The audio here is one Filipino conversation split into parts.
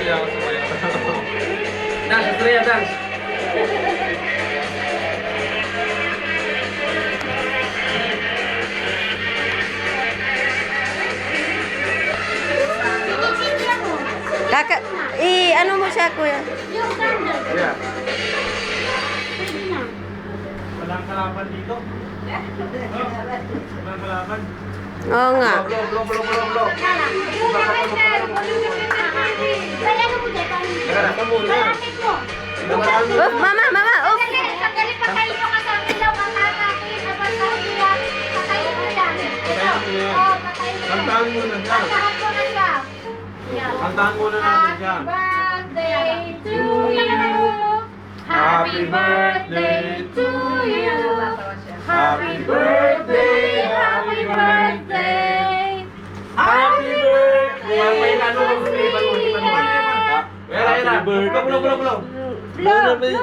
Hindi ako sumayaw. Dance, Estrella, dance. Ano mo siya, kuya? Yung candle. Yeah. Pwede na. Walang kalaban dito. Walang kalaban. Oo nga. Blow. Kaya ano mo dyan? Malamit mo. Uf, mama, uf. Sandali pa kayo ka sa ilaw. Matatakin na ba sa ilaw? Patayin mo yan. Oo, patayin mo yan. Kantahan mo na siya. Kantahan mo na siya. Kantahan muna natin siya. Happy birthday to you. Happy birthday to you. Happy birthday, happy birthday. Happy birthday! Blow. Blue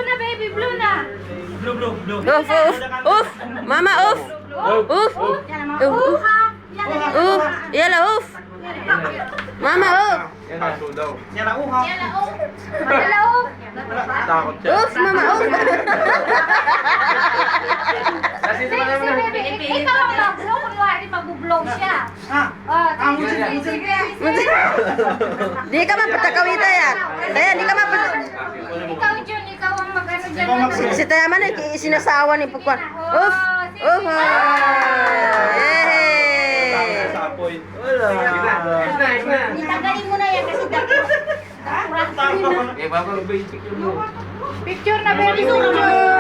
na baby, blue na. Blow. Uf. Mama, uf. Uf. Uf. Yala, uf. Mama, uf. Yan ang show daw. Yan ang uha. Madalaw. Takot siya. Uf, mama, uf. Kasi ito pa naman. Ikaw ang mag-blow, kunwari mag-blow siya. Sige. Di ka mapatakawita yan. Kaya, di ka mapatakawita. Ikaw, Jun, ikaw ang mag-ano dyan. Si Tayaman ay sinasawa ni Pagkuan. Uf. Uf. Yay. Sa apoy. Wala. Itanggalin mo na yan kasi dapat. Eh, baka mag-basic yun mo. Picture na baby.